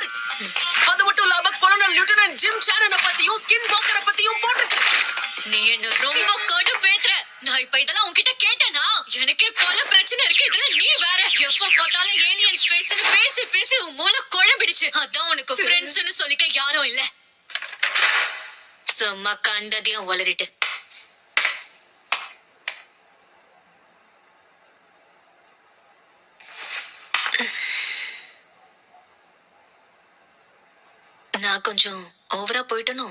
கிடையாது. அது மட்டும் இல்லாம கொலோனல் லிeutenant ஜிம் சானனை பத்தியும் ஸ்கின் வாக்கரை பத்தியும் போட்டுருக்கு. நீ என்ன ரொம்ப கடுப்பேத்துற. நான் இப்ப இதெல்லாம் உன்கிட்ட கேட்டேனா? எனக்கே பல பிரச்சனை இருக்கு. இதுல நீ வேற எப்ப பார்த்தாலும் ஏலியன் ஸ்பேஸ்னு பேசி பேசி உன் மூளை குழம்பிடுச்சு. அதான் உனக்கு ஃப்ரெண்ட்ஸ்னு சொல்லிக்க யாரும் இல்ல. சும்மா கண்டதையும் வளரிட்டு. நான் கொஞ்சம் ஓவரா போயிட்டனோ?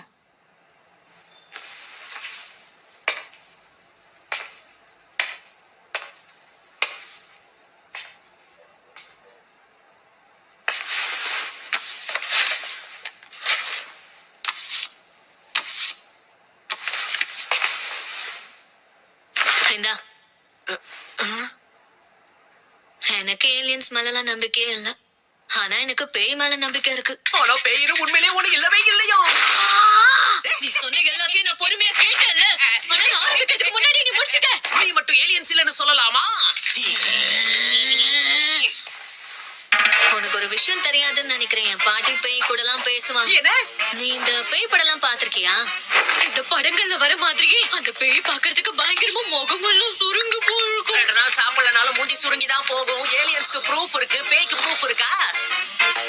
எனக்கு ஏலியன்ஸ் மேலாம் நம்பிக்கையே இல்ல. ஆனா எனக்கு பேய் மேல நம்பிக்கை இருக்கு. ஆனா பேயிரு உண்மையிலே ஒண்ணு இல்லவே இல்லையா? நீ சொன்ன எல்லாத்தையும் நான் பொறுமையா கேட்டேன்ல. ஆனா நான் ஆரம்பிக்கிறதுக்கு முன்னாடி நீ முடிச்சிட்ட. நீ மட்டும் ஏலியன்ஸ் இல்லன்னு சொல்லலாமா? உனக்கு ஒரு விஷயம் தெரியாதுன்னு நினைக்கிறேன். என் பாட்டி பேய் கூட எல்லாம் பேசுவாங்க. நீ இந்த பேய் படம் பாத்திருக்கியா? இந்த படங்கள்ல வர மாதிரியே அந்த பேய் பாக்குறதுக்கு பயங்கரமா முகமெல்லாம் சுருங்கி போயிருக்கும். 2 நாள் சாப்பிடலனாலும் மூஞ்சி சுருங்கிதான் போகும். ஏலியன்ஸ்க்கு ப்ரூஃப் இருக்கு, பேய்க்கு ப்ரூஃப் இருக்கா?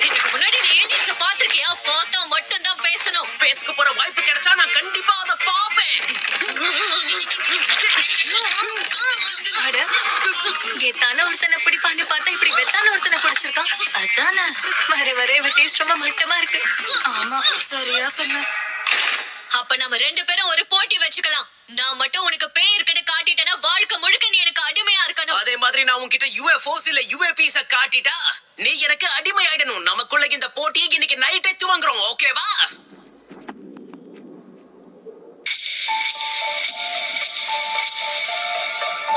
இதுக்கு முன்னாடி நீ ஏலியன்ஸ பாத்திருக்கியா? பார்த்தா மட்டும் தான் பேசணும். ஸ்பேஸ்க்கு போற வாய்ப்பு கிடைச்சா நான் கண்டிப்பா அத பாப்பேன். அட, எத்தான ஒருத்தனை பிடிப்பான்னு பார்த்தா இப்படி வெத்தான ஒருத்தனை பிடிச்சிருக்கான். அதானே வர வர இவ டேஸ்ட் ரொம்ப மட்டமா இருக்கு. ஆமா, சரியா சொன்ன. அப்ப நம்ம 2 பேரும் ஒரு போட்டி வச்சுக்கலாம். நான் மட்டும் உனக்கு பேய் இருக்குன்னு காட்டிட்டேன்னா வாழ்க்கை முழுக்க நீ எனக்கு அடிமையா இருக்கணும். அதே மாதிரி நான் உன்கிட்ட UFOs இல்ல UAPs காட்டிட்டா நீ எனக்கு அடிமை ஆயிடணும். நமக்குள்ள இந்த போட்டியை இன்னைக்கு நைட்டே துவங்குறோம். ஓகேவா?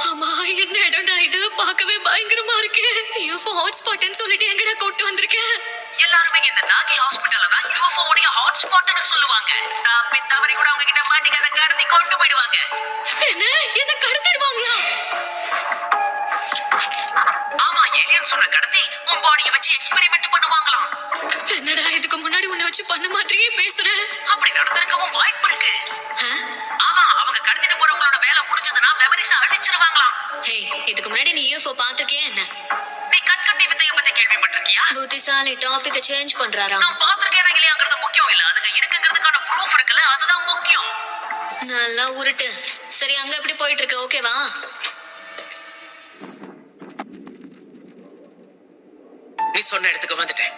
ஆமா, என்ன இடம்டா இது? பார்க்கவே பயங்கரமா இருக்கு. UFO ஹாட்ஸ்பாட்னு சொல்லிட்டு எங்கடா கூட்டு வந்திருக்கேன்? எல்லாருமே இந்த நாகி ஹாஸ்பிடல்ல தான் UFO உடைய ஹாட்ஸ்பாட்னு சொல்லுவாங்க. தப்பி தவறி கூட அவங்க கிட்ட மாட்டிக்காத கடத்தி கொண்டு போயிடுவாங்க. என்ன கடத்திடுவாங்களா? ஆமா, ஏலியன் சொன்ன கடத்தி உன் பாடியை வச்சு எக்ஸ்பெரிமெண்ட் பண்ணுவாங்களாம். என்னடா இதுக்கு முன்னாடி உன்னை வச்சு பண்ண மாதிரியே பேசுற? அப்படி நடந்திருக்கவும் வாய்ப்பு இருக்கு. ஆமா, அவங்க கடத்திட்டு போறவங்களோட வேலை முடிஞ்சதுன்னா மெமரிஸ் அழிச்சிருவாங்களாம். ஹே, இதுக்கு முன்னாடி நீ UFO பாத்துக்கியா என்ன? நீ கண்கட்டி வித்தைய பத்தி கேள்விப்பட்டிருக்கியா? புத்திசாலி டாபிக்க சேஞ்ச் பண்றாரா? நான் பாத்திருக்கேனா இல்லையாங்கிறது முக்கியம் இல்ல, அதுக்கு இருக்குங்கிறதுக்கான ப்ரூஃப் இருக்குல்ல, அதுதான் முக்கியம். நல்லா உருட்டு. சரி, அங்க எப்படி போயிட்டு இருக்கு? ஓகேவா? நீ சொன்ன இடத்துக்கு வந்துட்டேன்.